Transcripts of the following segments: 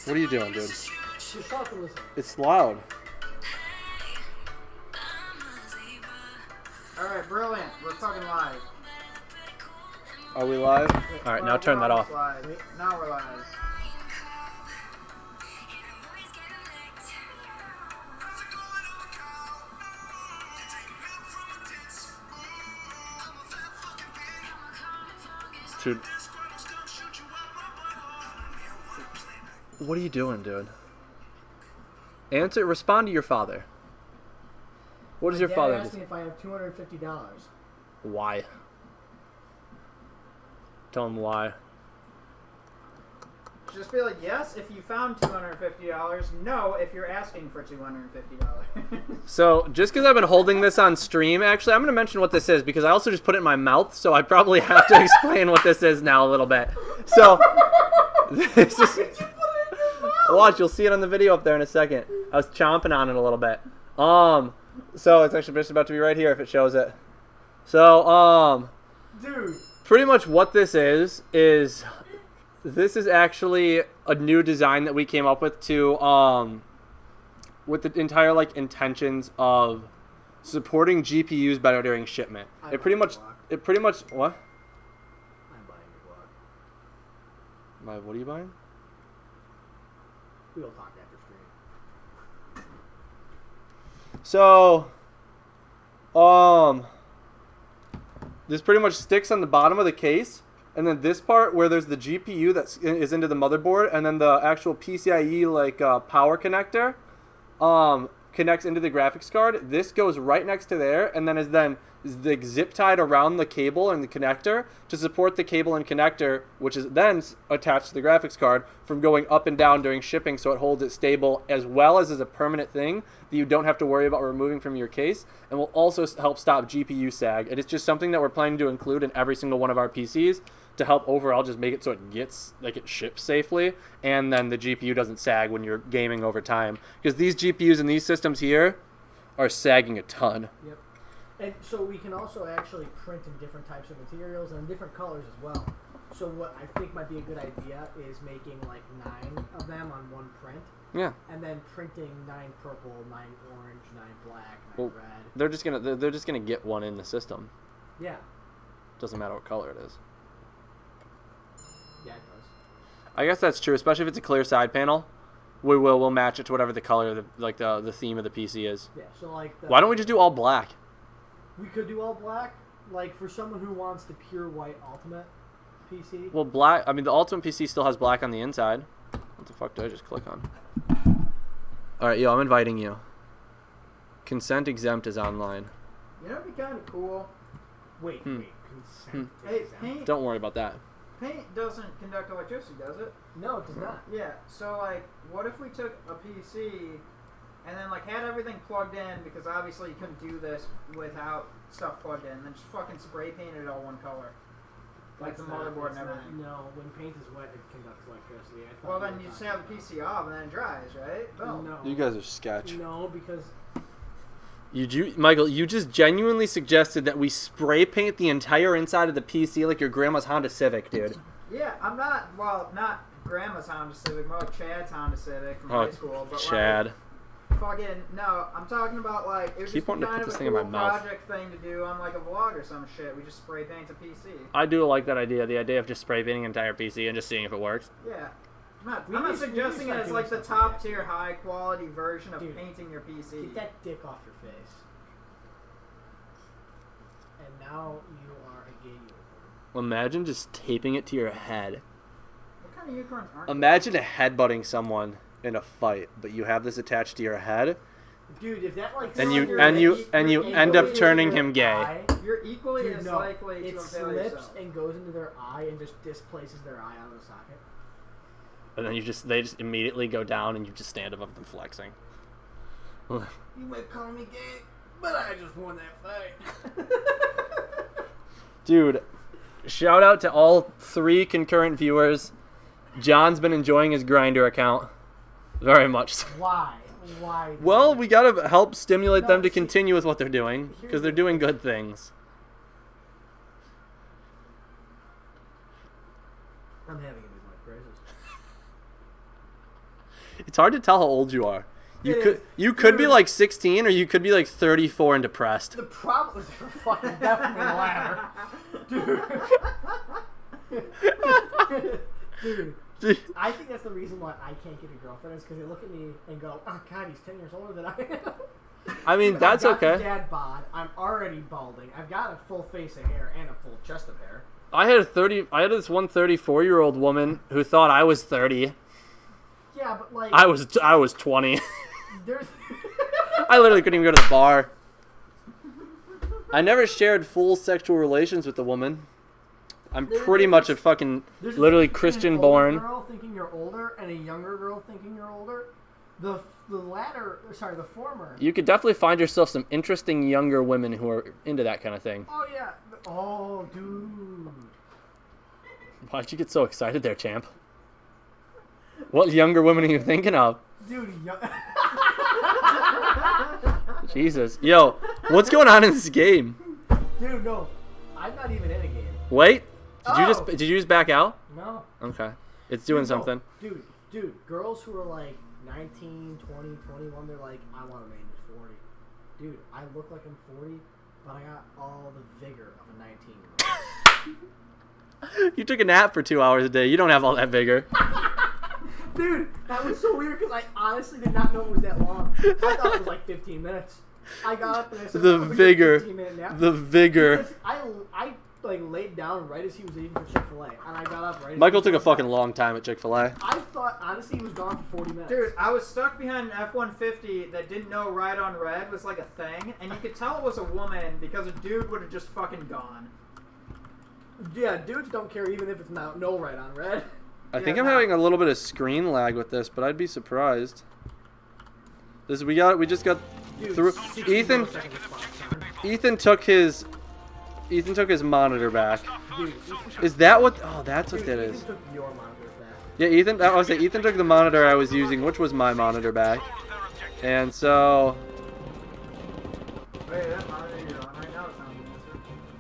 What are you doing, dude? Just talk and listen. It's loud. Alright, brilliant. We're fucking live. Are we live? All right, now turn that off. Live. Now we're live. Dude. What are you doing, dude? Respond to your father. What does your father asked me if I have $250. Why? Tell him why. Just be like, yes, if you found $250. No, if you're asking for $250. So, just because I've been holding this on stream, actually, I'm going to mention what this is because I also just put it in my mouth, so I probably have to explain what this is now a little bit. So, this is... Watch, you'll see it on the video up there in a second. I was chomping on it a little bit. So it's actually just about to be right here if it shows it. So, Dude. Pretty much what this is this is actually a new design that we came up with to, with the entire, like, intentions of supporting GPUs better during shipment. It pretty much, what? I'm buying your block. What are you buying? We'll talk after stream. So, this pretty much sticks on the bottom of the case, and then this part where there's the GPU that is into the motherboard, and then the actual PCIe like power connector connects into the graphics card. This goes right next to there, and then is the zip tied around the cable and the connector to support the cable and connector, which is then attached to the graphics card from going up and down during shipping, so it holds it stable as well as a permanent thing that you don't have to worry about removing from your case, and will also help stop GPU sag. And it's just something that we're planning to include in every single one of our PCs to help overall just make it so it ships safely, and then the GPU doesn't sag when you're gaming over time. Because these GPUs in these systems here are sagging a ton. Yep. And so we can also actually print in different types of materials and in different colors as well. So what I think might be a good idea is making like 9 of them on one print. Yeah. And then printing 9 purple, 9 orange, 9 black, 9 red. They're just gonna get one in the system. Yeah. Doesn't matter what color it is. Yeah, it does. I guess that's true, especially if it's a clear side panel. We'll match it to whatever the color, the theme of the PC is. Yeah. So like. Why don't we just do all black? We could do all black, like for someone who wants the pure white Ultimate PC. Well, black. I mean, the Ultimate PC still has black on the inside. What the fuck did I just click on? All right, yo, I'm inviting you. Consent exempt is online. You know what'd be kind of cool? Wait, consent. Hey, exempt? paint. Don't worry about that. Paint doesn't conduct electricity, does it? No, it does not. Yeah. So like, what if we took a PC and then like had everything plugged in, because obviously you couldn't do this without stuff plugged in, and then just fucking spray painted it all one color, like the motherboard and everything. No, when paint is wet, it conducts electricity. Well, then you just have the PC off and then it dries, right? Boom. No. You guys are sketch. No, because Michael, you just genuinely suggested that we spray paint the entire inside of the PC like your grandma's Honda Civic, dude. Yeah, I'm not. Well, not grandma's Honda Civic, more like Chad's Honda Civic from high school. But Chad. Like, fucking no, I'm talking about like it was Keep just wanting to kind put of this a thing in my cool mouth. project thing to do on like a vlog or some shit. We just spray paint a PC. I do like that idea. The idea of just spray painting an entire PC and just seeing if it works. Yeah. I'm not suggesting it as like the top tier high quality version of painting your PC. Get that dick off your face. And now you are a gay unicorn. Imagine just taping it to your head. What kind of unicorns aren't Imagine headbutting someone in a fight, but you have this attached to your head, Dude, if that like and you end up turning him gay. eye, You're equally dude, as no, likely it to impale slips yourself. and goes into their eye and just displaces their eye out of the socket. And then they just immediately go down, and you just stand above them flexing. You might call me gay, but I just won that fight. Dude, shout out to all 3 concurrent viewers. John's been enjoying his Grindr account very much. Why? Why? Well, we gotta help stimulate them to see, continue with what they're doing, because they're doing good things. I'm having it with my praises. It's hard to tell how old you are. It You could be Dude. like 16 or you could be like 34 and depressed. The problem is they're fucking definitely the latter. Dude, I think that's the reason why I can't get a girlfriend is because they look at me and go, "Oh God, he's 10 years older than I am." I mean, that's I've got okay. the dad bod. I'm already balding. I've got a full face of hair and a full chest of hair. I had this one 34-year-old woman who thought I was 30. Yeah, but like I was 20. there's I literally couldn't even go to the bar. I never shared full sexual relations with a woman. I'm pretty much a fucking there's literally a difference Christian between an older born. girl thinking you're older and a younger girl thinking you're older. The former. You could definitely find yourself some interesting younger women who are into that kind of thing. Oh yeah. Oh dude. Why'd you get so excited there, champ? What younger women are you thinking of? Dude. Jesus. Yo, what's going on in this game? Dude, no. I'm not even in a game. Wait. Oh. Did you just back out? No. Okay. It's doing Dude, no. something. Dude, girls who are like 19, 20, 21, they're like, I want a man who's 40. Dude, I look like I'm 40, but I got all the vigor of a 19-year-old. You took a nap for 2 hours a day. You don't have all that vigor. Dude, that was so weird because I honestly did not know it was that long. I thought it was like 15 minutes. I got up and I said, The "I'm gonna get a vigor. 15-minute nap." The vigor. Because I like laid down right as he was leaving for Chick-fil-A, and I got up right as Michael he took a was fucking back. long time at Chick-fil-A. I thought, honestly, he was gone for 40 minutes. Dude, I was stuck behind an F-150 that didn't know ride on red was like a thing, and you could tell it was a woman because a dude would have just fucking gone. Yeah, dudes don't care even if it's no right on red. I think Yeah, I'm no. having a little bit of screen lag with this, but I'd be surprised. We just got Dude, through. 60 Ethan millisecond response time. Ethan took his monitor back. Dude, Is that what? Oh, that's what that Ethan is. took your monitor back. Yeah, Ethan took the monitor I was using, which was my monitor back, and so Wait, that monitor you're on right now is not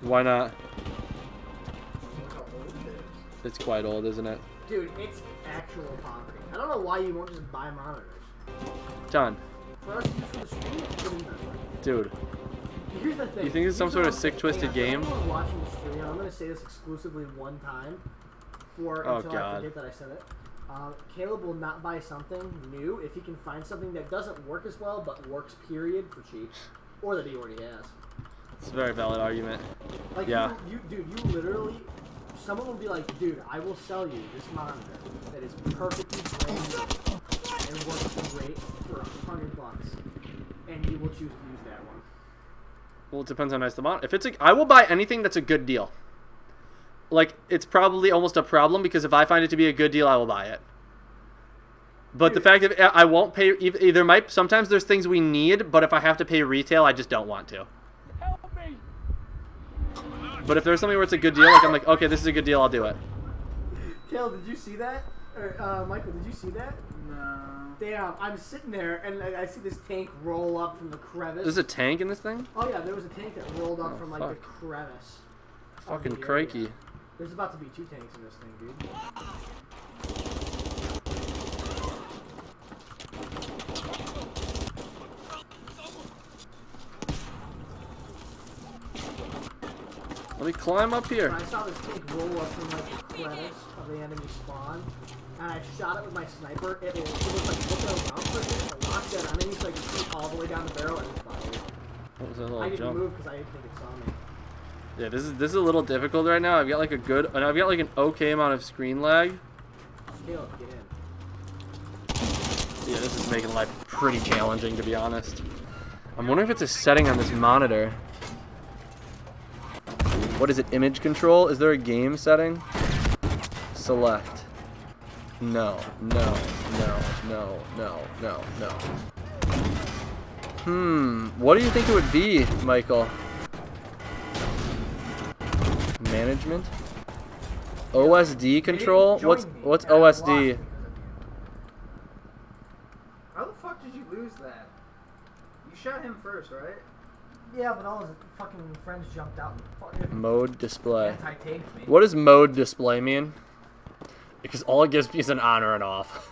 the why not? Look how old it is. It's quite old, isn't it? Dude, it's actual poverty. I don't know why you won't just buy monitors. John, For us to use for the stream, it's pretty better. dude, Here's the thing. You think it's some Here's sort of the sick, thing. twisted Hang on, game? for everyone watching the stream, I'm going to say this exclusively one time until I God. forget that I said it. Caleb will not buy something new if he can find something that doesn't work as well but works period for cheap, or that he already has. it's a very valid argument. Like Yeah. you literally, someone will be like, dude, I will sell you this monitor that is perfectly brand new and works great for $100, and you will choose to use that one. Well, it depends how nice the monitor. I will buy anything that's a good deal. Like, it's probably almost a problem because if I find it to be a good deal, I will buy it. But the fact that I won't pay either sometimes there's things we need, but if I have to pay retail, I just don't want to. Help me! But if there's something where it's a good deal, like I'm like, okay, this is a good deal, I'll do it. Caleb, did you see that? Or, Michael, did you see that? No. Damn, I'm sitting there and I see this tank roll up from the crevice. There's a tank in this thing? Oh yeah, there was a tank that rolled up Oh, from like the fuck. crevice. of Fucking the area. crikey. There's about to be 2 tanks in this thing, dude. Let me climb up here. And I saw this tank roll up from like the crevice of the enemy spawn, and I shot it with my sniper. It was like looking around for a second, it locked that enemy so I could see all the way down the barrel and it fired. What was that I little didn't jump? move because I didn't think it saw me. Yeah, this is a little difficult right now. I've got like an okay amount of screen lag. Caleb, get in. Yeah, this is making life pretty challenging, to be honest. I'm wondering if it's a setting on this monitor. What is it, image control? Is there a game setting? Select. No, no, no, no, no, no, no. What do you think it would be, Michael? Management? OSD control? join What's me, what's and I lost OSD? because of- How the fuck did you lose that? You shot him first, right? Yeah, but all his fucking friends jumped out and fucking Mode display. anti-tanked me. What does mode display mean? Because all it gives me is an on or an off.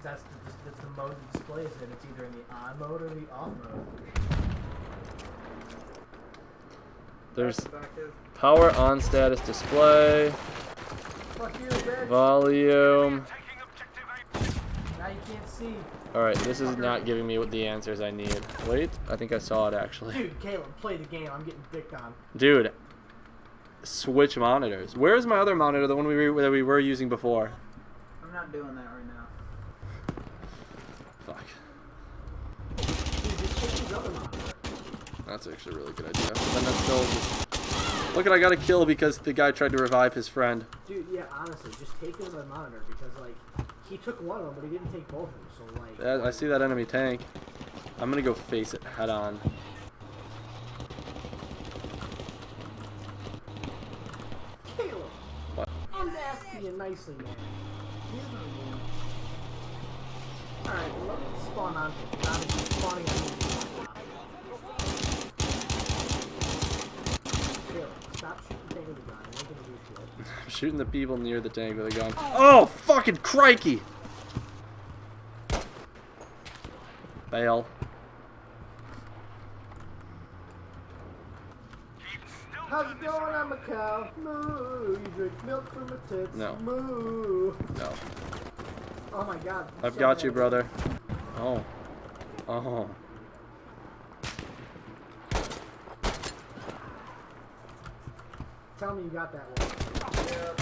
That's the mode the display is in. It's either in the on mode or the off mode. There's Effective. power on status display, Fuck you, bitch. volume. Now you can't see. Alright, this is not giving me what the answers I need. Wait, I think I saw it actually. Dude, Caleb, play the game. I'm getting dicked on. Dude, switch monitors. Where's my other monitor, the one that we were using before? I'm not doing that right now. Fuck. Dude, just take his other monitor. That's actually a really good idea. Then that's still just... Look at, I got a kill because the guy tried to revive his friend. Dude, yeah, honestly, just take his other monitor because, like, he took one of them, but he didn't take both of them, so, like... Yeah, I see that enemy tank. I'm gonna go face it head on. Caleb! What? I'm asking you nicely, man. Alright, well, let me spawn on him. I'm spawning on him. Caleb, stop shooting the tank with the gun. I'm making you do shit. I'm shooting the people near the tank with a gun. Oh, fucking crikey! Fail. How's it going? I'm a cow. Moo. You drink milk from a tits. No. Moo. No. Oh my god. I've got you, brother. Oh. Oh. Tell me you got that one. Yeah.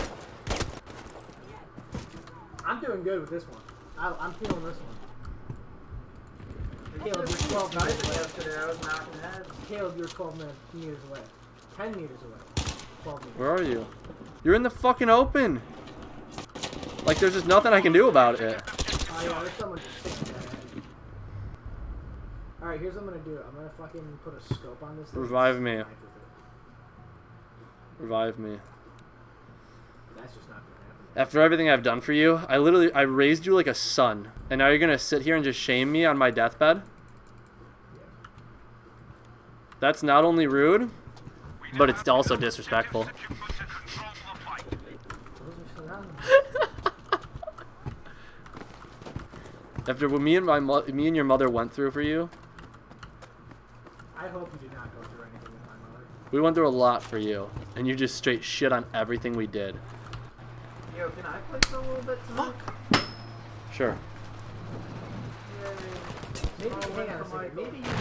I'm doing good with this one. I'm feeling this one. Caleb, you're 12 meters away. Yesterday I was knocking heads. Caleb, you're 12 meters away. 10 meters away. 12 meters. Where are you? You're in the fucking open. Like, there's just nothing I can do about it. Oh yeah, there's someone just sitting there. Alright, here's what I'm gonna do. I'm gonna fucking put a scope on this thing. Revive me. Snipe with it. Revive me. That's just not gonna happen. After everything I've done for you, I raised you like a son. And now you're gonna sit here and just shame me on my deathbed? Yeah. That's not only rude, but it's also disrespectful. After what me and your mother went through for you, I hope you did not go through anything with my mother. we went through a lot for you, and you just straight shit on everything we did. Yo, can I play for a little bit tonight? Sure. Yay. Maybe, Oh, hang on a second. Maybe you need shit.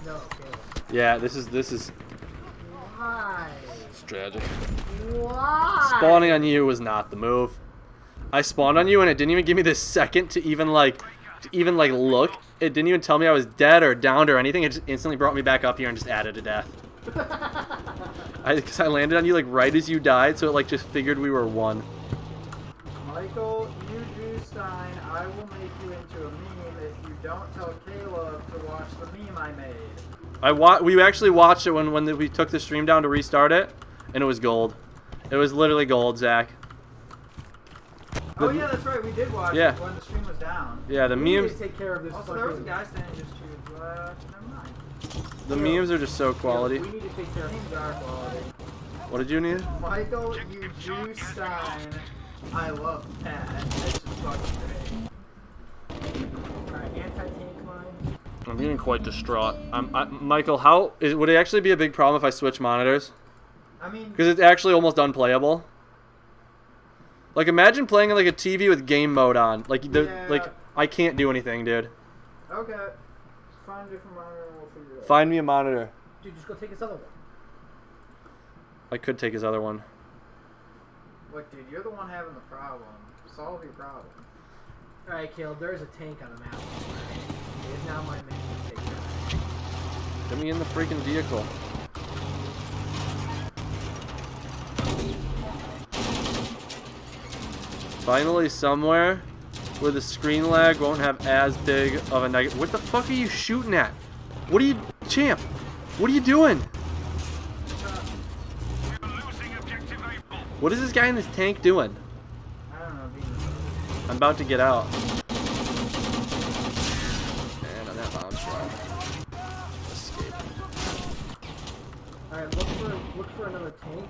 No, Caleb. Yeah, this is Why? it's tragic. Why? Spawning on you was not the move. I spawned on you and it didn't even give me the second to even like look. It didn't even tell me I was dead or downed or anything. It just instantly brought me back up here and just added to death. Because I landed on you like right as you died, so it like just figured we were one. Michael, you Drew Stein, I will make you into a meme if you don't tell Caleb to watch the meme I made. We actually watched it when we took the stream down to restart it, and it was gold. It was literally gold, Zach. Oh yeah, that's right, we did watch Yeah. it when the stream was down. Yeah, the We need memes. to take care of this. Also, there was a guy standing just to, never mind. The memes are just so quality. We need to take care of Memes are quality. What did you need? Michael, you Drew Stein, I love Pat. It's just fucking great. Alright, anti-tank mine. I'm getting quite distraught. Michael, would it actually be a big problem if I switch monitors? I mean, Because it's actually almost unplayable. Like, imagine playing on like a TV with game mode on. Like, Yeah. I can't do anything, dude. okay. Find a different monitor and we'll figure it out. Find me a monitor. Dude, just go take his other one. I could take his other one. Look, dude, you're the one having the problem. Solve your problem. Alright, Caleb, there's a tank on the map. It is now my mission to take care of it. Get me in the freaking vehicle. Finally, somewhere where the screen lag won't have as big of a negative. What the fuck are you shooting at? What are you, champ? What are you doing? What is this guy in this tank doing? I don't know, being I'm about to get out. And on that bomb shot. Escape. Alright, look for another tank.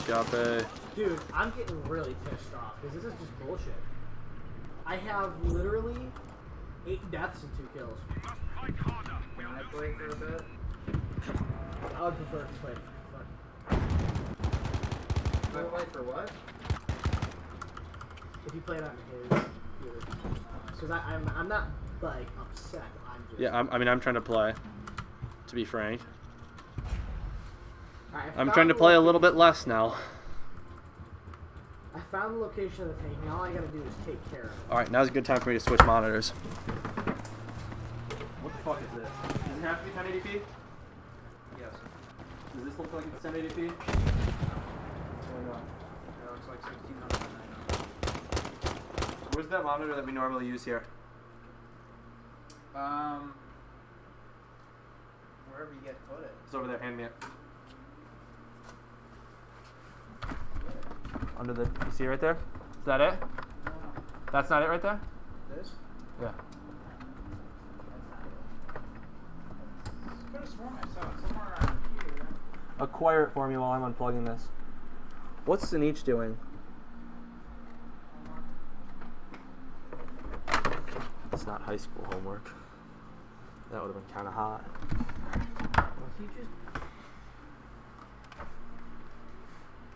Escape. Dude, I'm getting really pissed off because this is just bullshit. I have literally 8 deaths and 2 kills. Can I play for a bit? I would prefer to play for fun. Can I play for what? If you play it on his, because I'm not like upset. I'm just. Yeah, I'm trying to play. To be frank, Alright, I'm trying to play a little bit less now. I found the location of the tank, and all I gotta do is take care of it. All right, now's a good time for me to switch monitors. What the fuck is this? Does it have to be 1080p? Yes. Does this look like it's 1080p? It looks like 1600. Where's that monitor that we normally use here? Wherever you get to put it. It's over there. Hand me it. Under the. You see it right there? Is that it? No. That's not it right there? This? Yeah. I could have sworn I saw it somewhere around here. Acquire it for me while I'm unplugging this. What's Sneech doing? It's not high school homework. That would have been kind of hot. Well, if you just,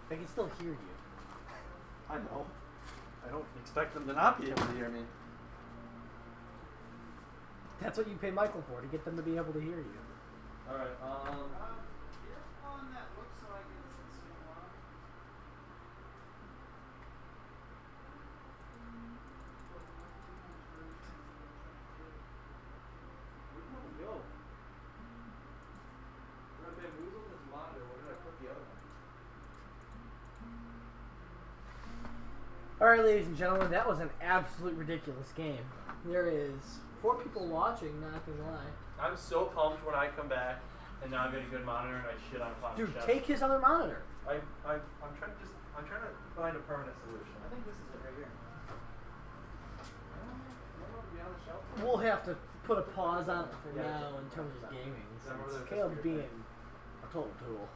they can still hear you. I know. I don't expect them to not be able to hear me. That's what you pay Michael for, to get them to be able to hear you. All right. Here's one that looks like it's the same one. Where did that go? Did I bamboozle this monitor? Where did I put the other one? Alright, ladies and gentlemen, that was an absolute ridiculous game. There is 4 people watching, not gonna lie. I'm so pumped when I come back and now I get a good monitor and I shit on Fox. Dude, take his other monitor. I'm trying to find a permanent solution. I think this is it right here. We'll have to put a pause on it for Yeah. now in terms of gaming. Is that where Since there's Caleb a being thing? a total tool.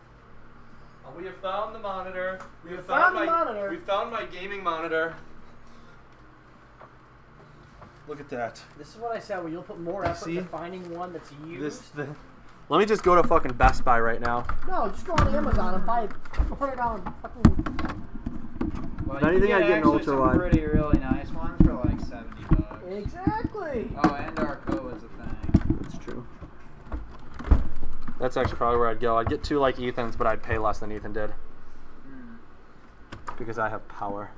We have found the monitor. We have found the my monitor. We found my gaming monitor. Look at that. This is what I said, where you'll put more effort See? into finding one that's used. Let me just go to fucking Best Buy right now. No, just go on Amazon and buy $100 fucking. Well, Anything you I can get an actually ultra some wide. pretty really nice ones for like $70. Exactly. Oh, and Arco is a thing. That's true. That's actually probably where I'd go. I'd get 2 like Ethan's, but I'd pay less than Ethan did. Because I have power.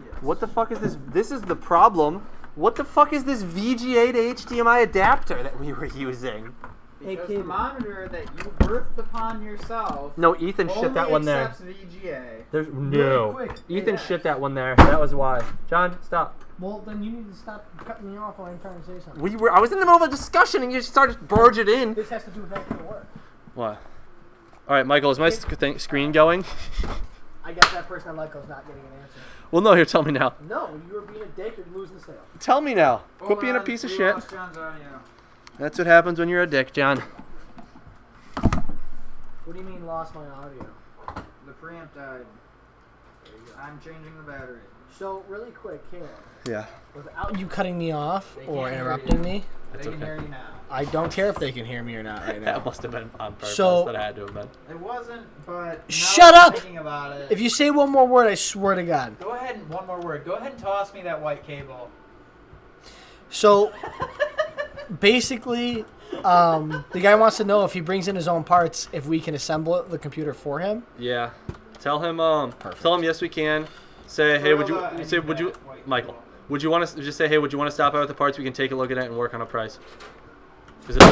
Yes. What the fuck is this? This is the problem. What the fuck is this VGA to HDMI adapter that we were using? Because Hey, the kid. monitor that you birthed upon yourself No, Ethan shit that one there. accepts VGA. There's Really quick. Ethan Yeah. shit that one there. That was why. John, stop. Well, then you need to stop cutting me off while I'm trying to say something. I was in the middle of a discussion and you started barging in. This has to do with that kind of work. What? All right, Michael, is my screen going? I guess that person I like is not getting an answer. Well, no, here, tell me now. No, you were being a dick and losing the sale. Tell me now. Hold Quit being a on, piece of we shit. lost John's audio. That's what happens when you're a dick, John. What do you mean lost my audio? The preamp died. I'm changing the battery. So, really quick, Caleb, Yeah. without you cutting me off They or can't hear interrupting you. me, They can hear you now. I don't care if they can hear me or not right now. That must have been on purpose. So- that had to have been. It wasn't, but now Shut that I'm up! thinking about it. If you say one more word, I swear to God. Go ahead and one more word. Go ahead and toss me that white cable. So, basically, the guy wants to know if he brings in his own parts, if we can assemble the computer for him. Yeah. Tell him. Tell him yes we can. Say hey. Would you Michael? Would you want to just say hey? Would you want to stop by with the parts? We can take a look at it and work on a price. Is it?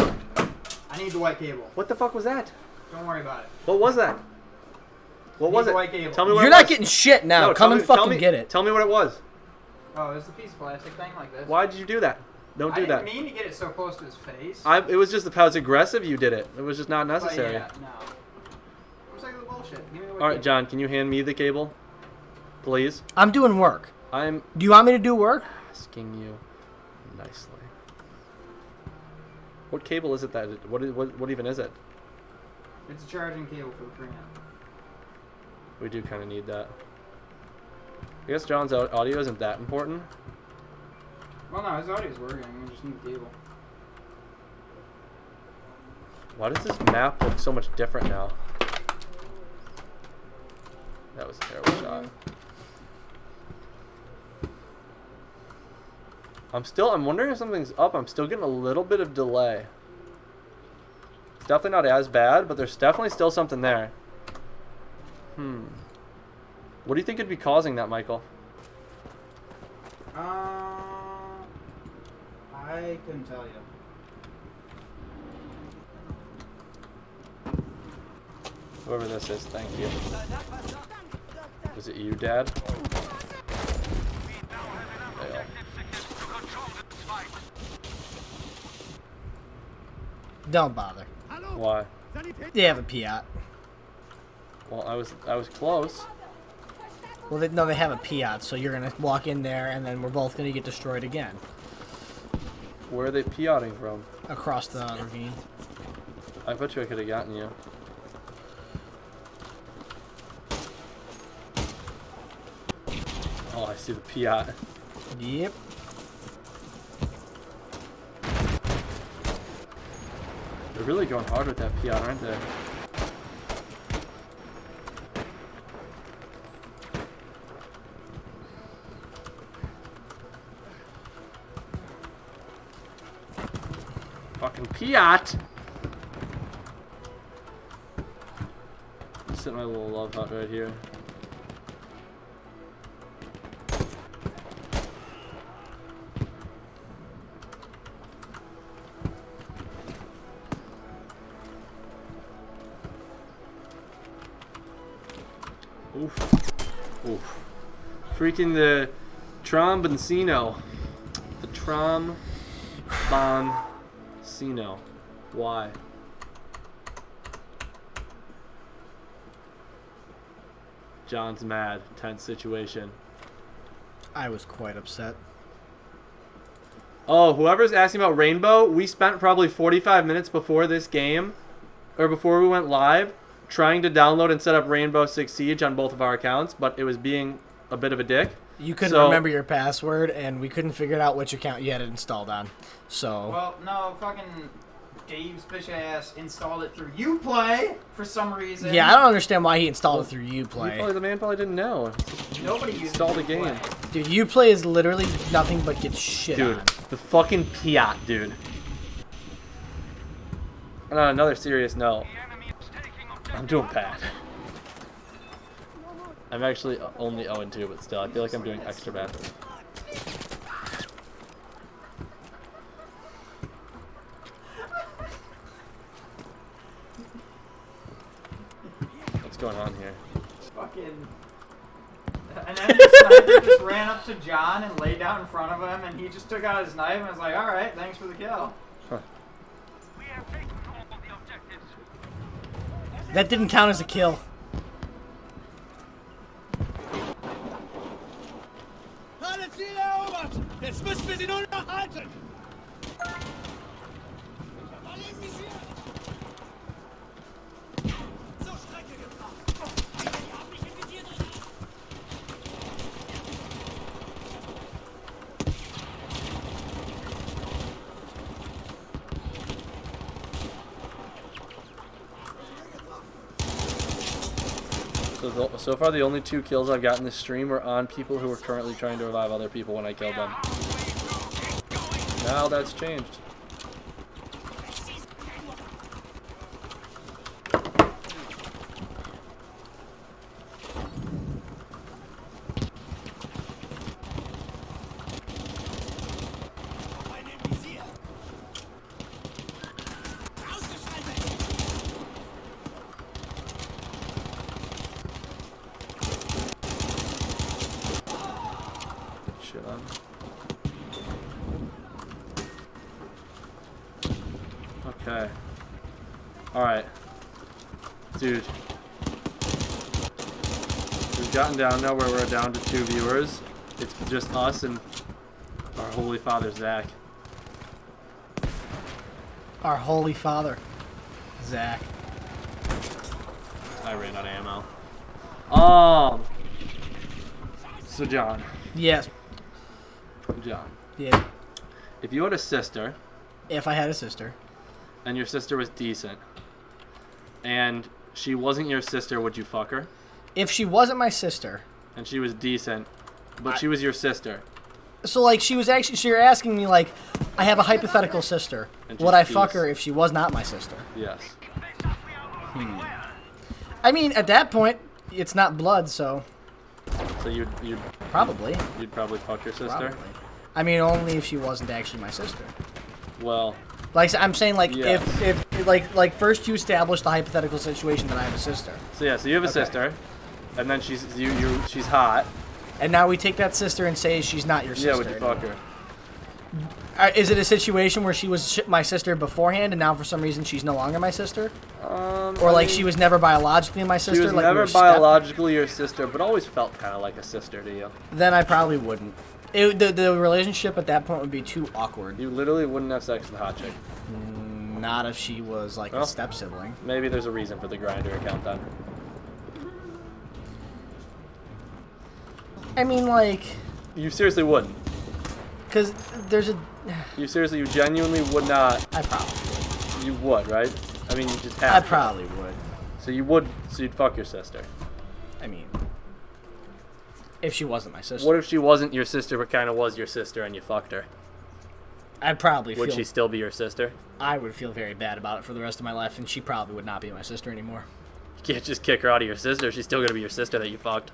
I need the white cable. What the fuck was that? Don't worry about it. What was that? What was the it? white cable. Tell me what You're it not was. getting shit now. No, Come tell and me- tell fucking me- get it. Tell me what it was. Oh, it's a piece of plastic thing like this. Why did you do that? Don't do I that. didn't mean to get it so close to his face. It was just how aggressive you did it. It was just not But necessary. yeah, no. Recycle the bullshit. Give me the white All right, cable. John, can you hand me the cable, please? I'm doing work. I'm Do you want me to do work? asking you nicely. What cable is it what even is it? It's a charging cable for the preamp. We do kind of need that. I guess John's audio isn't that important. Well, no, his audio's working. We just need the cable. Why does this map look so much different now? That was a terrible shot. I'm wondering if something's up. I'm still getting a little bit of delay. It's definitely not as bad, but there's definitely still something there. What do you think could be causing that, Michael? I couldn't tell you. Whoever this is, thank you. Was it you, Dad? There. Don't bother. Why? They have a Piat. Well, I was close. Well, no, they have a Piat, so you're gonna walk in there, and then we're both gonna get destroyed again. Where are they Piating from? Across the ravine. I bet you I could have gotten you. Oh, I see the Piat. Yep. They're really going hard with that Piat, aren't they? Fucking Piat! I'm sitting my little love hut right here. Oof. Oof. Freaking the Tromboncino. The Tromboncino. Why? John's mad. Tense situation. I was quite upset. Oh, whoever's asking about Rainbow, we spent probably 45 minutes before this game, or before we went live, trying to download and set up Rainbow Six Siege on both of our accounts, but it was being a bit of a dick. You couldn't remember your password, and we couldn't figure out which account you had it installed on. So. Well, no, fucking Dave's bitch ass installed it through Uplay for some reason. Yeah, I don't understand why he installed it through Uplay. The man probably didn't know. Nobody installed the game. Dude, Uplay is literally nothing but get shit dude, on. The fucking Piat, dude. And on another serious note, I'm doing bad. I'm actually only 0-2, but still, I feel like I'm doing extra bad. What's going on here? Fucking. And then the sniper just ran up to John and laid down in front of him, and he just took out his knife and was like, "Alright, thanks for the kill." Huh. That didn't count as a kill. Alle Ziele erobert! Jetzt müssen wir sie nur noch halten! Zur Strecke gebracht! Sie haben mich in Visier drin! So far, the only 2 kills I've gotten this stream were on people who were currently trying to revive other people when I killed them. Now that's changed. Shit on. Okay. Alright. Dude. We've gotten down now where we're down to 2 viewers. It's just us and our Holy Father, Zach. Our Holy Father, Zach. I ran out of ammo. So John. Yes. John. Yeah. If you had a sister, If I had a sister. and your sister was decent, and she wasn't your sister, would you fuck her? If she wasn't my sister. And she was decent, but she was your sister. So, like, she was actually... So you're asking me, like, I have a hypothetical sister. And Would I she's fuck peace. her if she was not my sister? Yes. I mean, at that point, it's not blood, so... So you'd Probably. probably fuck your sister? Probably. I mean, only if she wasn't actually my sister. Well, Like, I'm saying, like, Yes. if like, first you establish the hypothetical situation that I have a sister. so yeah, so you have a Okay. sister, and then she's hot. And now we take that sister and say she's not your sister. Yeah, would you fuck her? Is it a situation where she was my sister beforehand and now for some reason she's no longer my sister? Or like she was never biologically my sister? She was like never we were step- biologically your sister, but always felt kind of like a sister to you. Then I probably wouldn't. The relationship at that point would be too awkward. You literally wouldn't have sex with a hot chick. Not if she was like Well. a step sibling. Maybe there's a reason for the Grindr account then. I mean, like, You seriously wouldn't. because there's a. You genuinely would not. I probably would. You would, right? I mean, you just have I to. probably would. So you'd fuck your sister. I mean, if she wasn't my sister, What if she wasn't your sister, but kind of was your sister, and you fucked her? I'd probably Would feel. she still be your sister? I would feel very bad about it for the rest of my life, and she probably would not be my sister anymore. You can't just kick her out of your sister. She's still gonna be your sister that you fucked.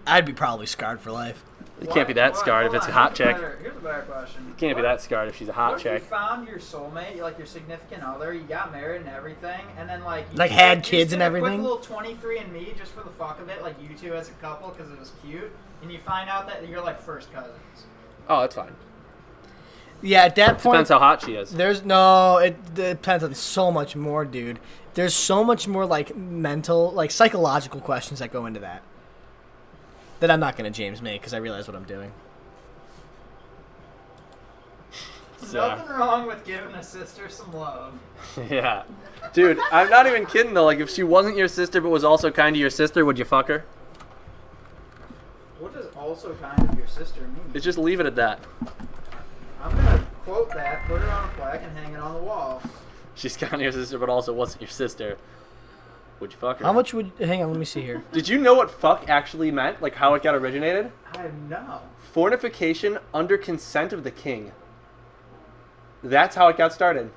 I'd be probably scarred for life. You can't be that scarred if it's a hot chick. Here's a better question. You can't be that scarred if she's a hot What if you chick. found your soulmate, like your significant other, you got married and everything, and then like you Like, did- had you kids did and a quick everything? little 23andMe just for the fuck of it, like you two as a couple because it was cute, and you find out that you're like first cousins. Oh, that's fine. Yeah, at that point, Depends how hot she is. there's no. It depends on so much more, dude. There's so much more like mental, like psychological questions that go into that. That I'm not gonna James make because I realize what I'm doing. Nothing wrong with giving a sister some love. Yeah. Dude, I'm not even kidding though. Like, if she wasn't your sister but was also kind of your sister, would you fuck her? What does also kind of your sister mean? Let's just leave it at that. I'm gonna quote that, put it on a plaque, and hang it on the wall. She's kind of your sister but also wasn't your sister. Would you fuck her? How much would? Hang on, let me see here. Did you know what fuck actually meant? Like, how it got originated? I know. Fornication under consent of the king. That's how it got started.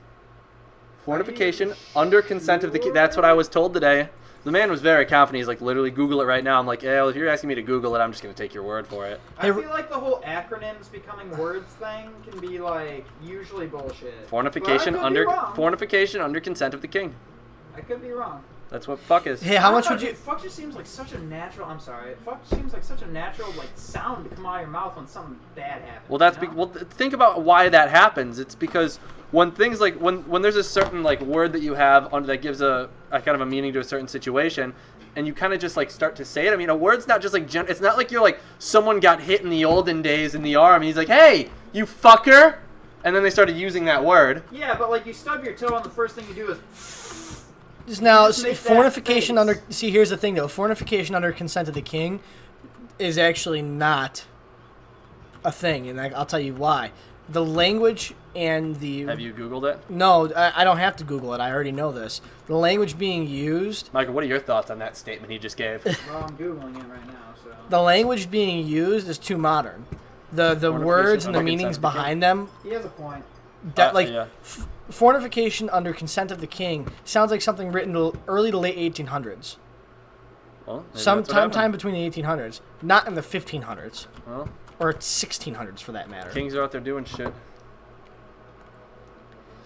Fornication under consent of the king. That's what I was told today. The man was very confident. He's like, literally, Google it right now. I'm like, yeah, well, if you're asking me to Google it, I'm just going to take your word for it. I feel like the whole acronyms becoming words thing can be like usually bullshit. Fornication But I could be wrong. fornication under consent of the king. I could be wrong. That's what fuck is. Hey, how I much don't would know, you? dude, fuck just seems like such a natural. I'm sorry. Fuck seems like such a natural like sound to come out of your mouth when something bad happens. Well, that's you know? think about why that happens. It's because when things like when there's a certain like word that you have under that gives a kind of a meaning to a certain situation, and you kind of just like start to say it. I mean, a word's not just like it's not like you're like someone got hit in the olden days in the arm, and he's like, hey, you fucker, and then they started using that word. Yeah, but like you stub your toe, and the first thing you do is. Just now, just make that fornication face. under. See, here's the thing, though. Fornication under consent of the king is actually not a thing, and I'll tell you why. The language and the. Have you Googled it? No, I don't have to Google it. I already know this. The language being used. Michael, what are your thoughts on that statement he just gave? Well, I'm googling it right now, so. The language being used is too modern. The Fornication words and the under meanings consent of the king? behind them. He has a point. That like yeah. fornication under consent of the king sounds like something written early to late 1800s. Well, maybe Sometime that's what happened. between the 1800s, not in the 1500s Well, or 1600s for that matter. kings are out there doing shit.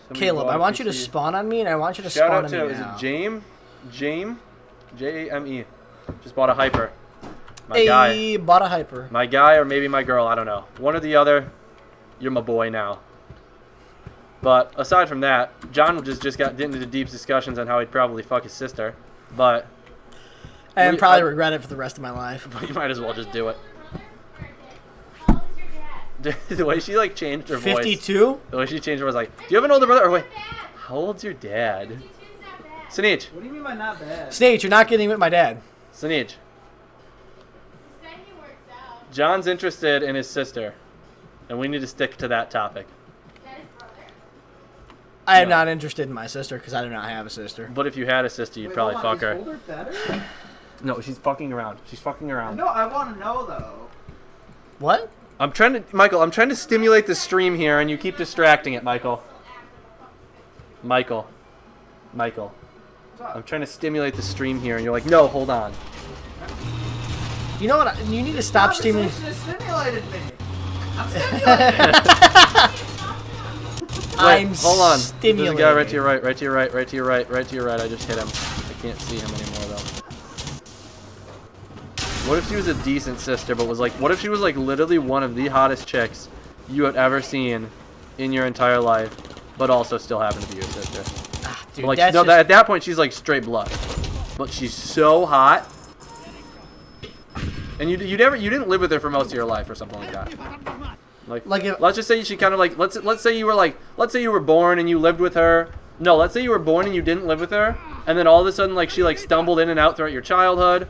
Somebody Caleb, bought I a want you to PC. spawn on me, and I want you to Shout spawn out on to me is now. it Jame, Jame. Just bought a hyper. My Hey, guy, bought a hyper. my guy, or maybe my girl. I don't know. One or the other. You're my boy now. But aside from that, John just got into deep discussions on how he'd probably fuck his sister. But And probably regret it for the rest of my life. you might as well just do it. The way she like changed her voice. 52? The way she changed her was like, "Do you have an older brother?" Or wait, how old's your dad? Sneech. What do you mean by not bad? Snake, you're not getting with my dad. Sneech. John's interested in his sister, and we need to stick to that topic. I am No. not interested in my sister because I do not have a sister. But if you had a sister, you'd Wait, probably hold on, fuck her. is older better? No, she's fucking around. She's fucking around. No, I want to know though. What? Michael, I'm trying to stimulate the stream here, and you keep distracting it, Michael. Michael. I'm trying to stimulate the stream here, and you're like, no, hold on. You know what? You need to stop streaming. Conversation stimulated me. I'm stimulated. I'm Wait, hold on. stimulated. There's a guy right to your right, right to your right, right to your right, right to your right. I just hit him. I can't see him anymore, though. What if she was a decent sister, but was like, what if she was like literally one of the hottest chicks you have ever seen in your entire life, but also still happened to be your sister? Dude, Like, that's no, just- at that point, she's like straight blood. But she's so hot. And you didn't live with her for most of your life or something like that. Like if- let's just say she kind of like, let's say you were born and you lived with her. No, let's say you were born and you didn't live with her, and then all of a sudden like she like stumbled in and out throughout your childhood,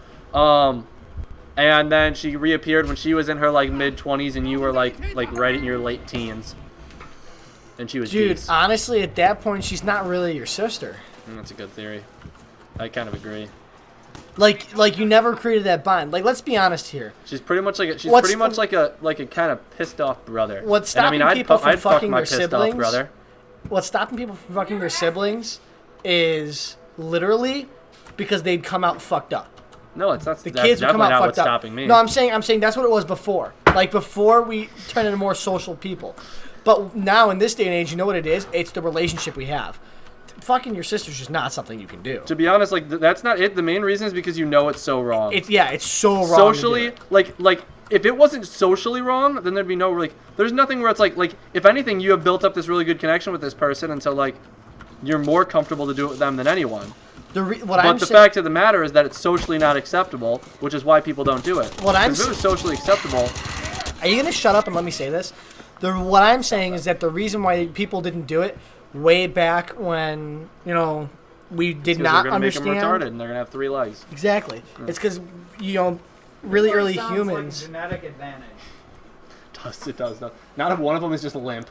and then she reappeared when she was in her like mid-20s and you were like right in your late teens. And she was Dude, D's. honestly, at that point, she's not really your sister. That's a good theory. I kind of agree. Like you never created that bond. Like, let's be honest here. She's pretty much like a kind of pissed off brother. What's And I mean, stopping people from I'd fuck fucking my their pissed off siblings? brother. What's stopping people from fucking their siblings is literally because they'd come out fucked up. No, it's not. The That's kids would come definitely out not fucked what's up. stopping me. No, I'm saying that's what it was before. Like before we turned into more social people. But now in this day and age, you know what it is? It's the relationship we have. Fucking your sister's just not something you can do. To be honest, like that's not it. The main reason is because you know it's so wrong. It's so wrong. Socially, to do it. like if it wasn't socially wrong, then there'd be no like. There's nothing where it's like if anything, you have built up this really good connection with this person, and so like you're more comfortable to do it with them than anyone. But the fact of the matter is that it's socially not acceptable, which is why people don't do it. If it was socially acceptable, Are you gonna shut up and let me say this? What I'm saying is that the reason why people didn't do it way back when we did not understand. Make them retarded, and they're gonna have 3 legs. Exactly. It's because really early Sounds humans. Like genetic advantage. It does. Not if one of them is just limp.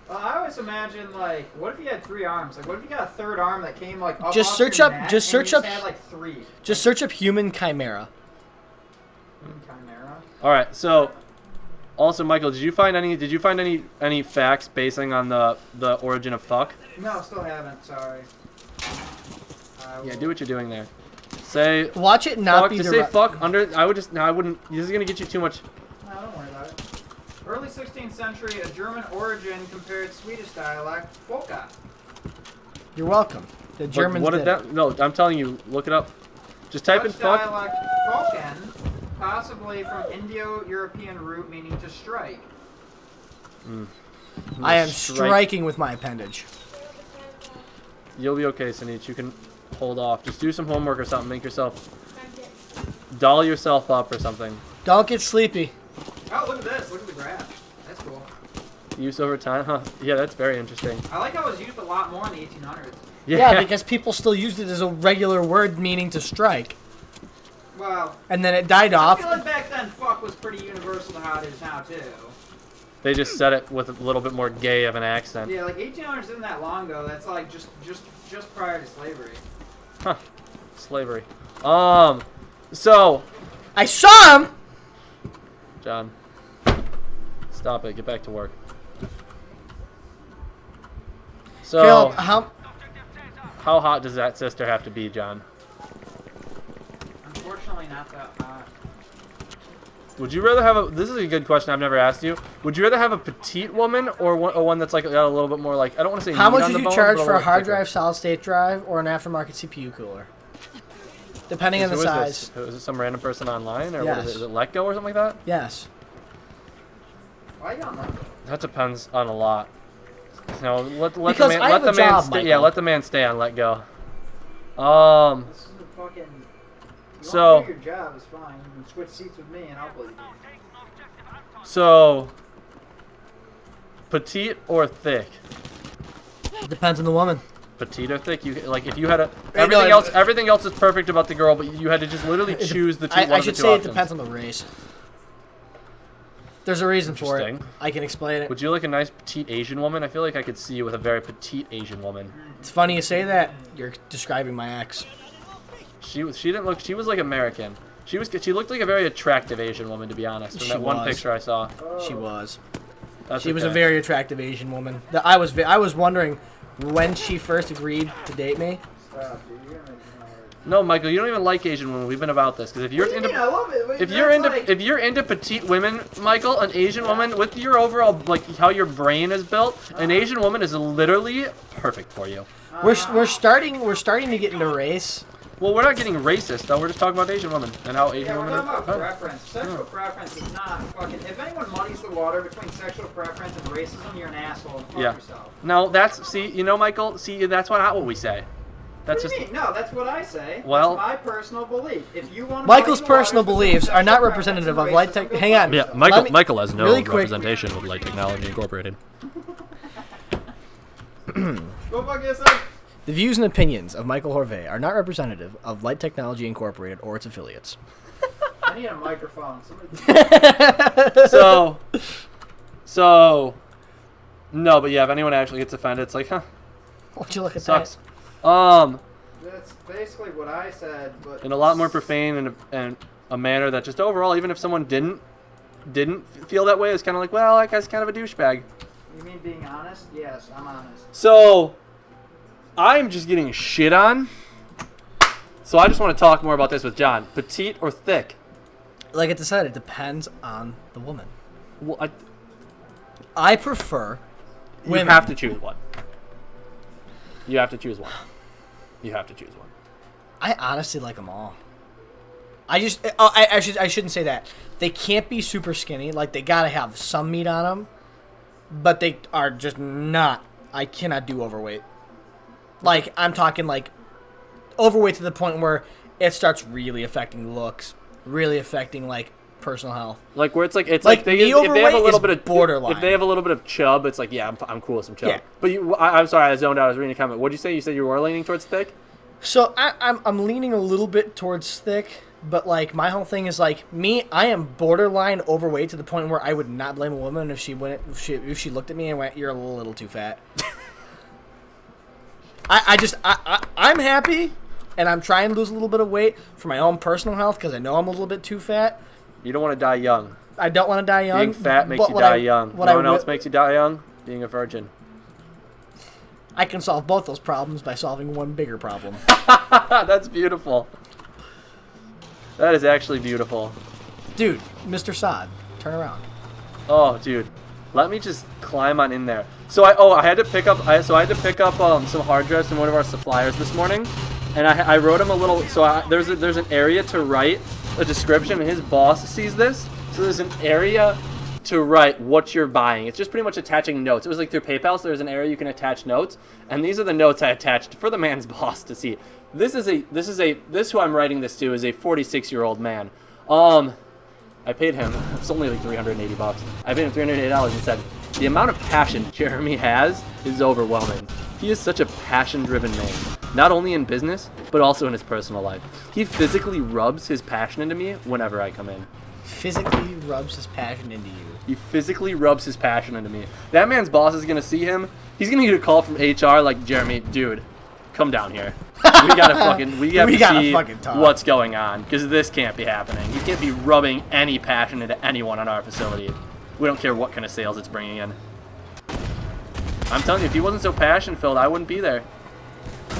Well, I always imagine like, what if you had 3 arms? Like, what if you got a third arm that came like up Just off search your up- neck just and search you up- Had, like 3. Just search up human chimera. Chimera. All right. So, also, Michael, did you find any facts basing on the origin of fuck? No, still haven't. Sorry. Yeah, do what you're doing there. Say Watch it not fuck. be Just direct. say fuck under. I would just. No, I wouldn't. This is gonna get you too much. No, don't worry about it. Early 16th century, a German origin compared Swedish dialect Folka. You're welcome. The But Germans what did. did that? No, I'm telling you. Look it up. Just type in Dutch fuck. dialect Falken, possibly from Indo-European root meaning to strike. I am Strike. striking with my appendage. You'll be okay, Sanich. You can hold off. Just do some homework or something. Make yourself. Doll yourself up or something. Don't get sleepy. Oh, look at this. Look at the graph. That's cool. Use over time, huh? Yeah, that's very interesting. I like how it was used a lot more in the 1800s. Yeah, because people still used it as a regular word meaning to strike. Well, And then it died I off. feel like back then fuck was pretty universal to how it is now, too. They just said it with a little bit more gay of an accent. Yeah, like 1800s isn't that long ago. That's like just prior to slavery. Huh. Slavery. So, I saw him! John. Stop it. Get back to work. So, Caleb, how hot does that sister have to be, John? Unfortunately, not that hot. Would you rather have a... This is a good question I've never asked you. Would you rather have a petite woman or one that's like got a little bit more like... I don't want to say how meat much on would the you bone, charge but for a little hard thicker? drive, solid state drive, or an aftermarket CPU cooler? Depending on the Who is size. this? Is it some random person online? Or Yes. what is it? Is it Let Go or something like that? Yes. Why you on that? That depends on a lot. No, let Because the man, I let have the a man job, stay. Yeah, Michael. let the man stay on Let Go. This is a fucking. You So- want to do your job is fine. You can switch seats with me and I'll believe you. So, petite or thick? It depends on the woman. petite or thick? You like if you had a everything else is perfect about the girl, but you had to just literally choose the two. I should say options. it depends on the race. There's a reason for it. I can explain it. Would you like a nice petite Asian woman? I feel like I could see you with a very petite Asian woman. It's funny you say that. You're describing my ex. She didn't look. She was like American. She looked like a very attractive Asian woman, to be honest. From that one picture I saw. She was. That's She was a very attractive Asian woman. I was wondering when she first agreed to date me. Stop, dude. You're gonna make me hard. No, Michael, you don't even like Asian women. We've been about this because if you're What do you into mean? I love it. if you're into petite women, Michael, an Asian woman with your overall like how your brain is built, an Asian woman is literally perfect for you. We're starting to get into race. Well, we're not getting racist though. We're just talking about Asian women and how Asian Yeah, we're women talking are. about preference. Sexual preference is not fucking. If anyone muddies the water between sexual preference and racism, you're an asshole. Fuck yourself. No, that's Michael. See, that's not what we say. That's What do you mean? No, that's what I say. Well- That's my personal belief. If you want Michael's personal beliefs are not representative of Lytetech. Hang on. Yeah, Let me- Michael has no really quick. representation with Light Technology Incorporated. Go fuck yourself. The views and opinions of Michael Horvey are not representative of Light Technology Incorporated or its affiliates. I need a microphone. Somebody... So, no, but yeah, if anyone actually gets offended, it's like, huh, Won't you look at sucks. that? That's basically what I said, but... In a lot more profane and a manner that just overall, even if someone didn't feel that way, it's kind of like, well, that guy's kind of a douchebag. You mean being honest? Yes, I'm honest. So, I'm just getting shit on. So I just want to talk more about this with John. Petite or thick? Like I said, it depends on the woman. Well, I prefer women. You have to choose one. You have to choose one. You have to choose one. I honestly like them all. I shouldn't say that. They can't be super skinny. Like they gotta have some meat on them, but they are just not. I cannot do overweight. Like I'm talking like overweight to the point where it starts really affecting looks, really affecting like personal health. Like where it's like if Like, they me have a little overweight bit is of borderline. If they have a little bit of chub, it's like yeah, I'm cool with some chub. Yeah. But I'm sorry, I zoned out. I was reading a comment. What'd you say? You said you were leaning towards thick. So I'm leaning a little bit towards thick, but like my whole thing is like me. I am borderline overweight to the point where I would not blame a woman if she looked at me and went, "You're a little too fat." I'm happy, and I'm trying to lose a little bit of weight for my own personal health because I know I'm a little bit too fat. You don't want to die young. I don't want to die young. Being fat makes but you what die young. You what know I what else wi- makes you die young? Being a virgin. I can solve both those problems by solving one bigger problem. That's beautiful. That is actually beautiful. Dude, Mr. Sod, turn around. Oh, dude, let me just climb on in there. So I had to pick up some hard drives from one of our suppliers this morning, and I wrote him a little. So there's an area to write a description, and his boss sees this. So there's an area to write what you're buying. It's just pretty much attaching notes. It was like through PayPal, so there's an area you can attach notes, and these are the notes I attached for the man's boss to see. This who I'm writing this to is a 46-year-old man. I paid him. It's only like $380. I paid him $380 and said, the amount of passion Jeremy has is overwhelming. He is such a passion-driven man, not only in business, but also in his personal life. He physically rubs his passion into me whenever I come in. Physically rubs his passion into you. He physically rubs his passion into me. That man's boss is going to see him. He's going to get a call from HR like, Jeremy, dude, come down here. We gotta see talk. What's going on, because this can't be happening. You can't be rubbing any passion into anyone on our facility. We don't care what kind of sales it's bringing in. I'm telling you, if he wasn't so passion-filled, I wouldn't be there.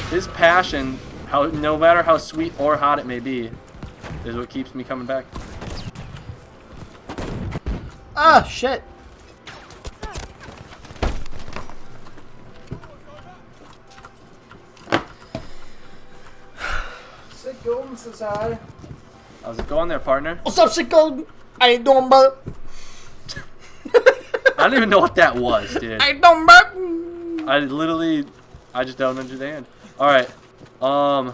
His passion, no matter how sweet or hot it may be, is what keeps me coming back. Ah, shit. Sick Golden says hi. How's it going there, partner? What's up, sicko? I ain't doing but. I don't even know what that was, dude. I don't but. I just don't understand. Alright, I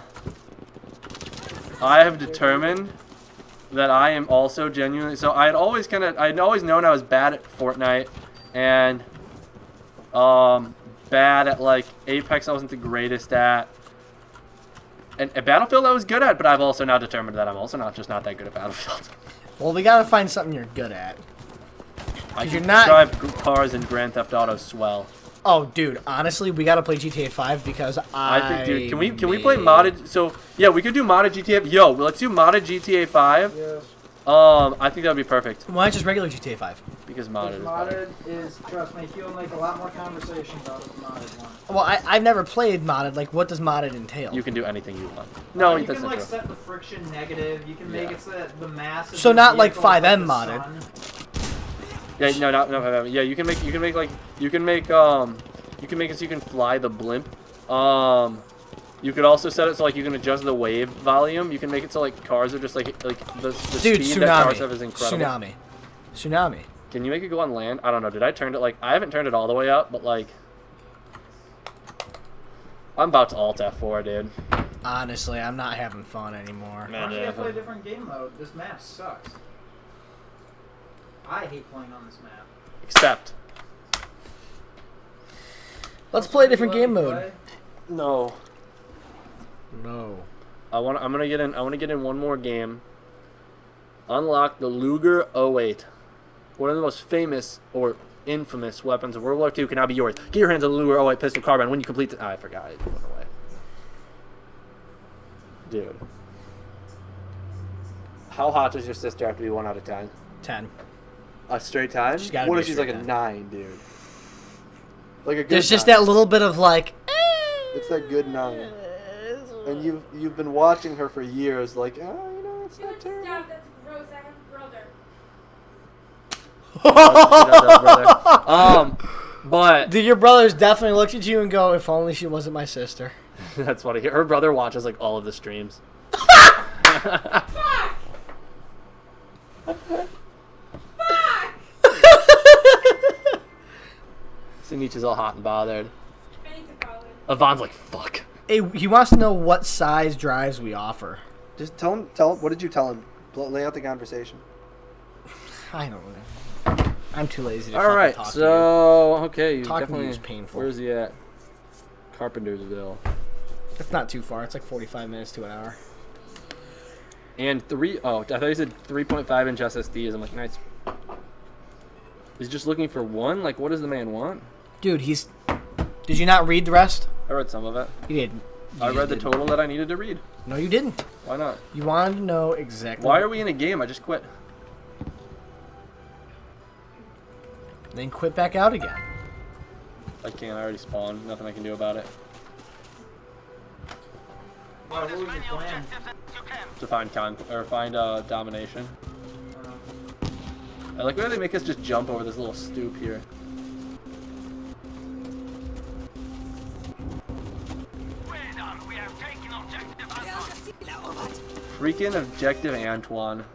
have determined that I am also genuinely, so I'd always known I was bad at Fortnite, and, bad at, like, Apex I wasn't the greatest at. And Battlefield I was good at, but I've also now determined that I'm also not that good at Battlefield. Well, we gotta find something you're good at. I you're can not- drive cars in Grand Theft Auto swell. Oh, dude, honestly, we gotta play GTA 5 because I think, dude, can we play modded? So yeah, we could do modded GTA. Yo, let's do modded GTA 5. Yes. I think that would be perfect Why not just regular GTA 5? because modded is better. Modded is, trust me, you'll make a lot more conversation about the modded one. Well, I've never played modded. Like, what does modded entail? You can do anything you want. No, you that's can not like true. set the friction negative. You can make Yeah. it so that the mass. Of So your not like vehicle is 5M the modded. sun. Yeah, no. Yeah, you can make it so you can fly the blimp. You could also set it so like you can adjust the wave volume. You can make it so like cars are just like the Dude, speed that cars tsunami. have is incredible. Tsunami. Can you make it go on land? I don't know. Did I turn it like I haven't turned it all the way up, but like I'm about to alt F4, dude. Honestly, I'm not having fun anymore. Why don't you guys play a different game mode? This map sucks. I hate playing on this map. Except Let's play a different game mode. Play? no. No. I want to get in one more game. Unlock the Luger 08. One of the most famous or infamous weapons of World War II can now be yours. Get your hands on the Luger 08 pistol carbine when you complete the... I forgot. It went away. Dude. How hot does your sister have to be 1 out of 10? 10. A straight time? She's gotta What be if a she's straight like a 10. 9, dude? Like a good There's just 9. that little bit of like. It's that good 9. And you've been watching her for years, like, you know, it's not terrible. Stop, that's gross. I have a brother. But Dude, your brothers definitely looked at you and go, "If only she wasn't my sister." that's funny. Her brother watches like all of the streams. Sinich is all hot and bothered. I need to call him. Avon's like, fuck. Hey, he wants to know what size drives we offer. Just tell him. What did you tell him? Lay out the conversation. I don't know. I'm too lazy to All fucking right. talk to So okay, you Talking to definitely. you is painful. Where's he at? Carpentersville. you. It's not too far. It's like 45 minutes to an hour. And 3. Oh, I thought you said 3.5 inch SSDs. I'm like, nice. He's just looking for one. Like, what does the man want? Dude, Did you not read the rest? I read some of it. You did. I read the total that I needed to read. No, you didn't. Why not? You wanted to know exactly. Why are we in a game? I just quit. Then quit back out again. I can't. I already spawned. Nothing I can do about it. What was your plan? To find domination. I like where they make us just jump over this little stoop here. Freaking objective, Antoine.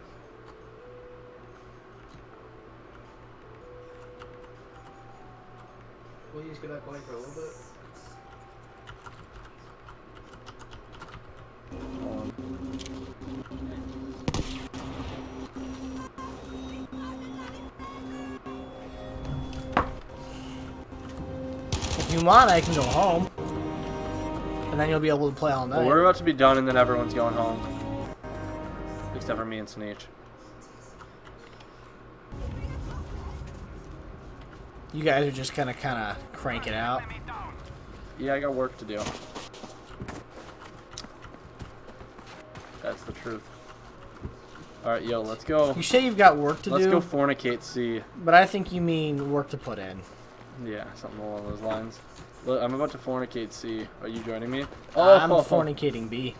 Please, could I play for a little bit? If you want, I can go home. And then you'll be able to play all night. Well, we're about to be done, and then everyone's going home. Except for me and Sneech. You guys are just gonna kind of crank it out. Yeah, I got work to do. That's the truth. Alright, yo, let's go. You say you've got work to Let's do, go fornicate C. but I think you mean work to put in. Yeah, something along those lines. Look, I'm about to fornicate C. Are you joining me? I'm fornicating B.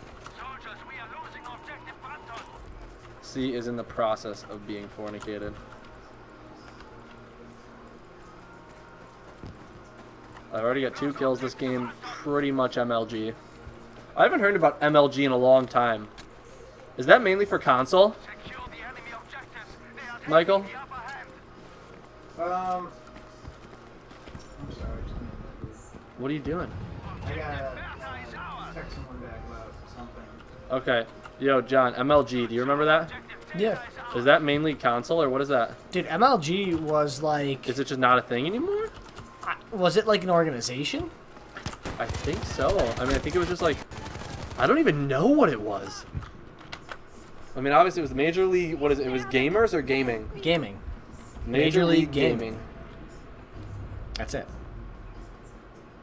C is in the process of being fornicated. I've already got 2 kills this game. Pretty much MLG. I haven't heard about MLG in a long time. Is that mainly for console? Michael? I'm sorry. What are you doing? I gotta text someone back about something. Okay. Yo, John, MLG, do you remember that? Yeah. Is that mainly console, or what is that? Dude, MLG was like... Is it just not a thing anymore? Was it like an organization? I think so. I mean, I think it was just like, I don't even know what it was. I mean, obviously it was Major League, what is it? It was gamers or gaming? Gaming. Major League Gaming. That's it.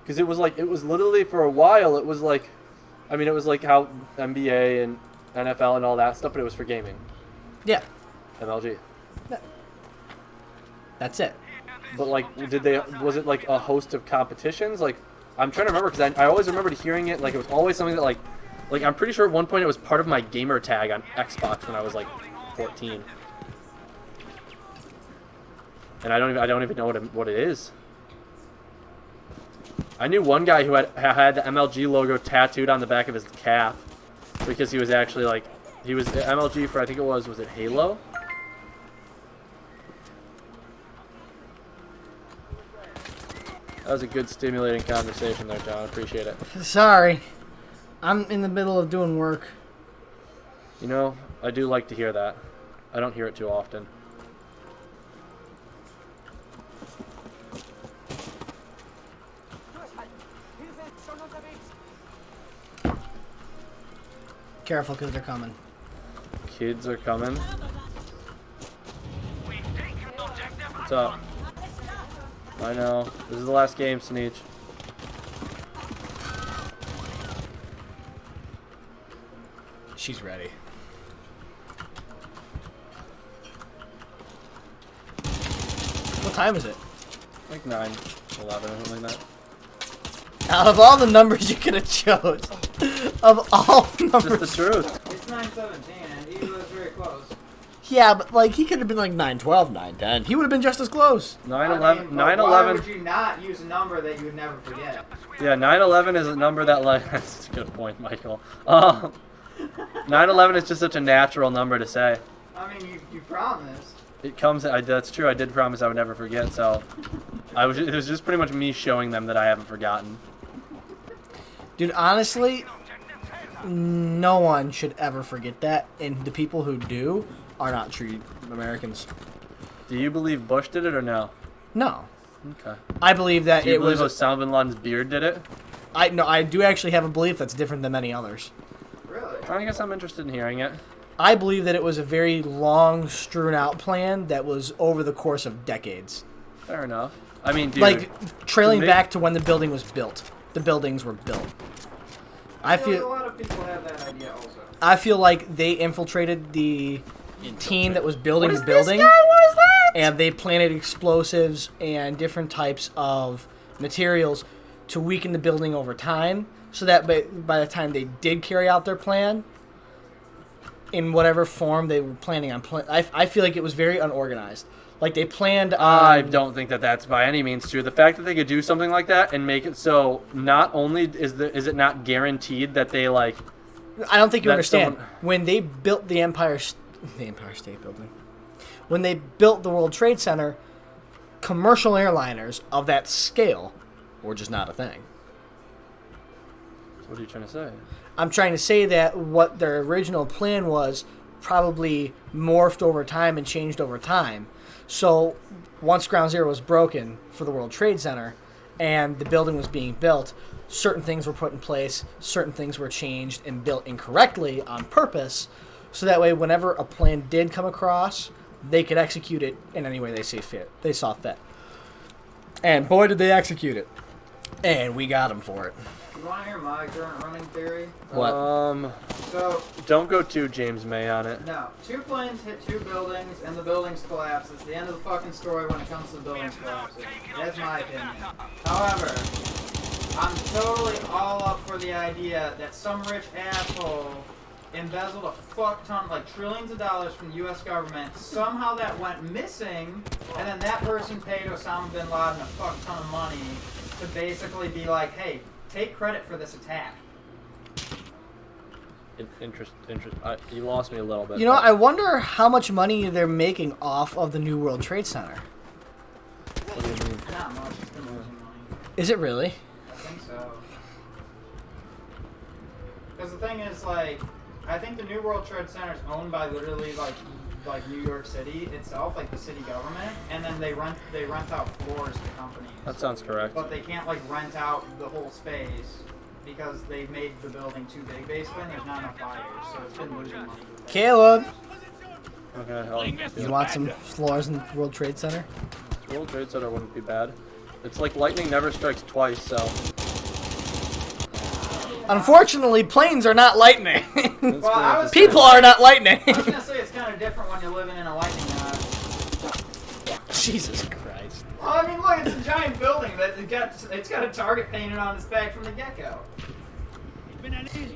Because it was like, it was literally for a while, it was like, I mean, it was like how NBA and NFL and all that stuff, but it was for gaming. Yeah. MLG. That's it. But like, was it like a host of competitions? Like, I'm trying to remember because I always remembered hearing it. Like, it was always something that like I'm pretty sure at one point it was part of my gamer tag on Xbox when I was like 14. And I don't even know what it is. I knew one guy who had the MLG logo tattooed on the back of his calf because he was actually like, he was MLG for, I think it was it Halo? That was a good stimulating conversation there, John. Appreciate it. Sorry. I'm in the middle of doing work. You know, I do like to hear that. I don't hear it too often. Careful, because they're coming. Kids are coming. What's up? I know. This is the last game, Sneech. She's ready. What time is it? Like 9, 11, something like that. Out of all the numbers you could have chose, of all numbers, Just the truth. It's 9:17, and he was very close. yeah, but like he could have been like 9/12, 9/10. He would have been just as close. 9/11. Why 9/11. would you not use a number that you would never forget? Yeah, 9/11 is a number that like. That's a good point, Michael. 9/11 is just such a natural number to say. I mean, you promised. It comes. That's true. I did promise I would never forget. So, it was just pretty much me showing them that I haven't forgotten. Dude, honestly, no one should ever forget that, and the people who do are not true Americans. Do you believe Bush did it or no? No. Okay. I believe that Do you it believe was. Osama bin Laden's beard did it? I do actually have a belief that's different than many others. Really? I guess I'm interested in hearing it. I believe that it was a very long, strewn out plan that was over the course of decades. Fair enough. I mean, dude. Like, trailing they- back to when the building was built. The buildings were built. I A feel lot of people have that idea also. I feel like they infiltrated the team that was building What is the building. this guy? What is that? And they planted explosives and different types of materials to weaken the building over time, so that by the time they did carry out their plan, in whatever form they were planning on, I feel like it was very unorganized. Like they planned on. I don't think that that's by any means true. The fact that they could do something like that and make it so not only is it not guaranteed that they like. I don't think you that understand. someone- When they built the Empire State Building, when they built the World Trade Center, commercial airliners of that scale were just not a thing. What are you trying to say? I'm trying to say that what their original plan was probably morphed over time and changed over time. So once Ground Zero was broken for the World Trade Center and the building was being built, certain things were put in place, certain things were changed and built incorrectly on purpose, so that way whenever a plan did come across, they could execute it in any way they saw fit. And boy, did they execute it. And we got them for it. You want to hear my current running theory? What? So, Don't go too James May on it. no. 2 planes hit 2 buildings, and the buildings collapse. It's the end of the fucking story when it comes to the buildings collapsing. That's my opinion. However, I'm totally all up for the idea that some rich asshole embezzled a fuck ton, like trillions of dollars from the U.S. government. Somehow that went missing, and then that person paid Osama bin Laden a fuck ton of money to basically be like, hey, take credit for this attack. Interest. You lost me a little bit. You know, I wonder how much money they're making off of the new World Trade Center. What do you mean? Not much. It's been losing money. Is it really? I think so. Because the thing is, like, I think the New World Trade Center is owned by literally like New York City itself, like the city government, and then they rent out floors to companies. That sounds correct. But they can't like rent out the whole space because they've made the building too big basically, and there's not enough buyers, so it's been losing money. Caleb, Okay, you want some floors in World Trade Center? World Trade Center wouldn't be bad. It's like lightning never strikes twice, so. Unfortunately, planes are not lightning. Well, I was People are not lightning. I was gonna say it's kind of different when you're living in a lightning rod. Jesus Christ. Well, I mean, look, it's a giant building that it's got a target painted on its back from the get-go.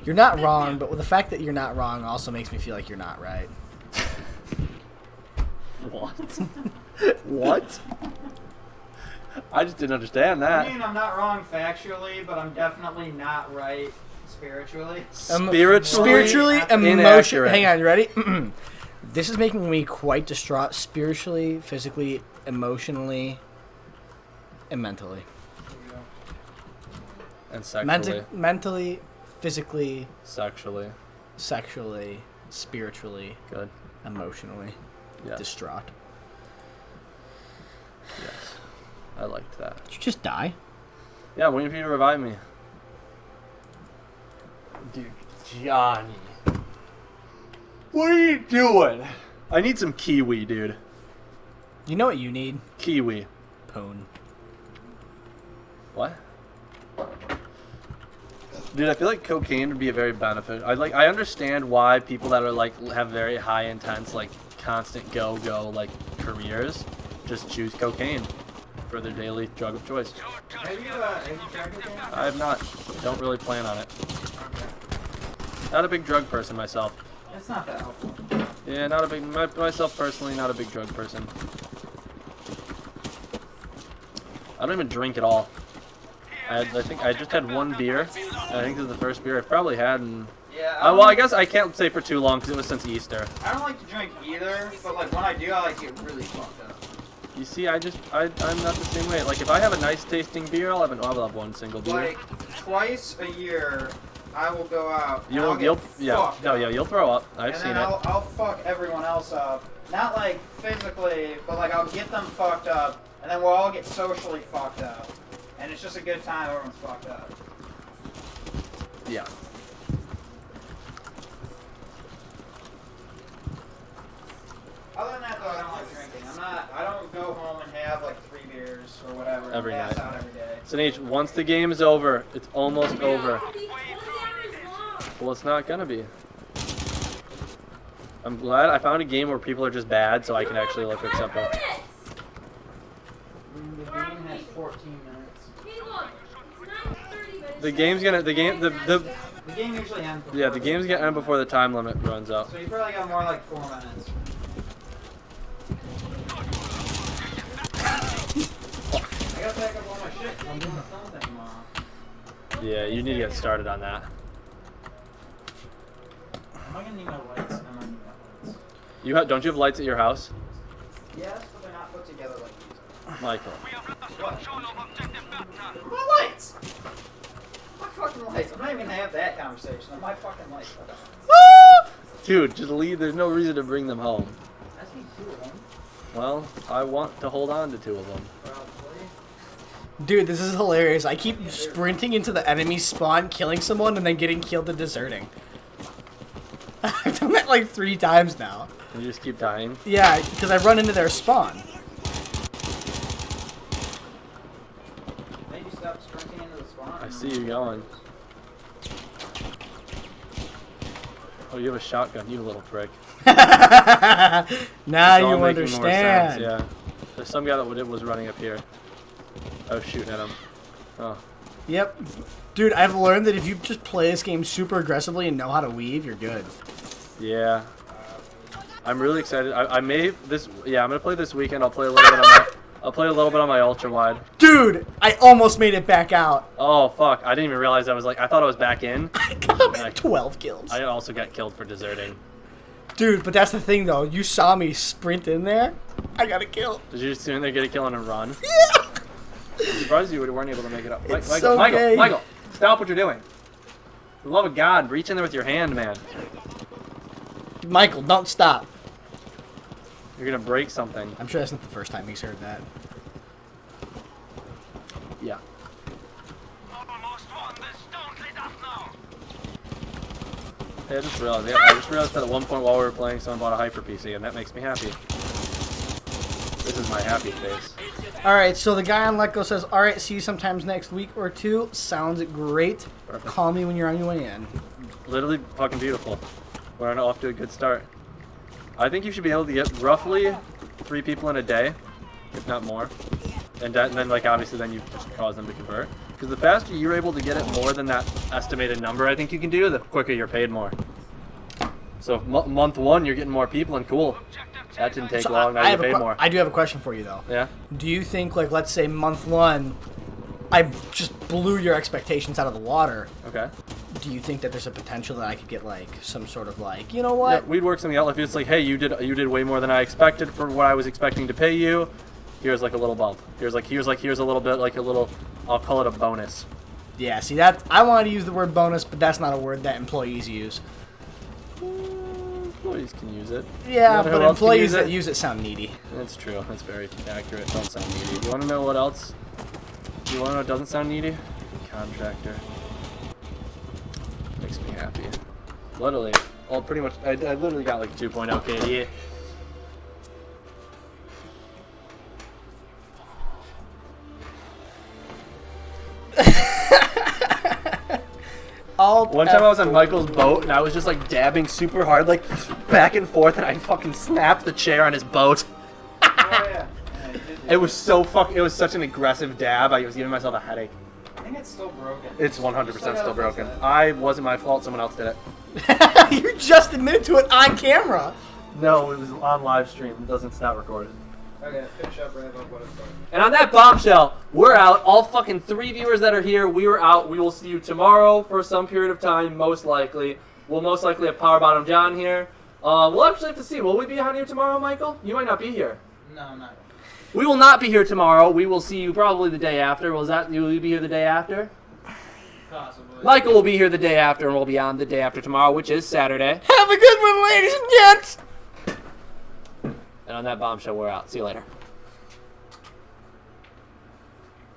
You're not wrong, but the fact that you're not wrong also makes me feel like you're not right. What? What? I just didn't understand I that. mean, I'm not wrong factually, but I'm definitely not right spiritually. Spiritually, emotionally. inaccurate. Hang on, you ready? This is making me quite distraught spiritually, physically, emotionally, and mentally. And sexually. Mentally, physically, Sexually. sexually, spiritually, Good. emotionally, Yes. distraught. Yes. I liked that. Did you just die? Yeah, I'm waiting for you to revive me. Dude, Johnny. What are you doing? I need some kiwi, dude. You know what you need? Kiwi. Pone. What? Dude, I feel like cocaine would be a very benefit. I understand why people that are like have very high intense, like constant go like careers just choose cocaine for their daily drug of choice. Have you tried cocaine? I have not. Don't really plan on it. Not a big drug person myself. It's not that helpful. Yeah, not a big myself personally, not a big drug person. I don't even drink at all. I think I just had one beer. I think this is the first beer I've probably had in. Yeah. Well, I guess I can't say for too long because it was since Easter. I don't like to drink either, but like when I do, I like to get really fucked up. You see, I'm not the same way. Like if I have a nice tasting beer, I'll have one single beer. Like twice a year, I will go out. And You'll I'll get yeah, fucked no, up. yeah, you'll throw up. I've And seen then it. I'll fuck everyone else up. Not like physically, but like I'll get them fucked up, and then we'll all get socially fucked up. And it's just a good time, everyone's fucked up. Yeah. Other than that though, I don't like drinking. I don't go home and have like 3 beers or whatever Every and pass night. out every day. So Nate, once the game is over, it's almost over. Well, it's not gonna be. I'm glad I found a game where people are just bad, so I can actually look accept them. The game has 14 minutes. The game's gonna The game usually ends before yeah, the game's gonna end before the time limit runs out. So you probably got more like 4 minutes. I gotta pack up all my shit 'cause I'm doing a film thing tomorrow. Yeah, you need to get started on that. Am I gonna need my lights? I might need my lights. Don't you have lights at your house, Yes, but they're not put together like these are. Michael? What? My lights! My fucking lights. I'm not even gonna have that conversation. They're my fucking lights. Dude, just leave. There's no reason to bring them home. I see 2 of them. Well, I want to hold on to 2 of them. Probably. Dude, this is hilarious. I keep sprinting into the enemy spawn, killing someone, and then getting killed and deserting. I've done that like 3 times now. You just keep dying. Yeah, because I run into their spawn. Maybe stop sprinting into the spawn. I see you going. Oh, you have a shotgun, you little prick. Now It's all you making more sense, understand. yeah. There's some guy that was running up here. I was shooting at him. Oh. Yep. Dude, I've learned that if you just play this game super aggressively and know how to weave, you're good. Yeah. I'm really excited. I'm gonna play this weekend. I'll play a little bit on my ultra wide. Dude, I almost made it back out. Oh fuck! I didn't even realize I thought I was back in. I got 12 kills. I also got killed for deserting. Dude, but that's the thing though. You saw me sprint in there. I got a kill. Did you just sit in there, get a kill, and a run? Yeah. I'm surprised you weren't able to make it up. It's Michael, so gay. Michael, stop what you're doing. For the love of God, reach in there with your hand, man. Michael, don't stop. You're gonna break something. I'm sure that's not the first time he's heard that. Yeah. Hey, I just realized that at one point while we were playing, someone bought a Hyper PC, and that makes me happy. This is my happy face. Alright, so the guy on Let Go says, alright, see you sometimes next week or two. Sounds great. Perfect. Call me when you're on your way in. Literally fucking beautiful. We're off to a good start. I think you should be able to get roughly 3 people in a day, if not more. And then, like, obviously, then you just cause them to convert. Because the faster you're able to get it more than that estimated number I think you can do, the quicker you're paid more. So if month 1 you're getting more people, and cool. That didn't take long, now you paid more. I do have a question for you, though. Yeah? Do you think, like, let's say month 1, I just blew your expectations out of the water. Okay. Do you think that there's a potential that I could get, like, some sort of, like, you know what? Yeah, we'd work something out. If it's like, hey, you did way more than I expected for what I was expecting to pay you. Here's like a little bump. Here's a little bit, like a little, I'll call it a bonus. Yeah, see, that I wanted to use the word bonus, but that's not a word that employees use. Employees can use it. Yeah, You know but who else can employees use it? that use it sound needy. That's true. That's very accurate. Don't sound needy. You want to know what else? You want to know what doesn't sound needy? Contractor. Makes me happy. Literally. Well, pretty much. I literally got like 2.0 KD. One time I was on Michael's boat and I was just like dabbing super hard, like back and forth, and I fucking snapped the chair on his boat. Oh, yeah. It was so it was such an aggressive dab. I was giving myself a headache. I think it's still broken. It's 100% Still still gotta broken. fix I wasn't my fault. Someone else did it. You just admitted to it on camera. No, it was on live stream. It doesn't stop recorded. Okay, finish up, wrap up what it's done. And on that bombshell, we're out. All fucking 3 viewers that are here, we were out. We will see you tomorrow for some period of time, most likely. We'll most likely have Power Bottom John here. We'll actually have to see. Will we be on here tomorrow, Michael? You might not be here. No, not. We will not be here tomorrow. We will see you probably the day after. Will you be here the day after? Possibly. Michael will be here the day after, and we'll be on the day after tomorrow, which is Saturday. Have a good one, ladies and gents. And on that bombshell, we're out. See you later.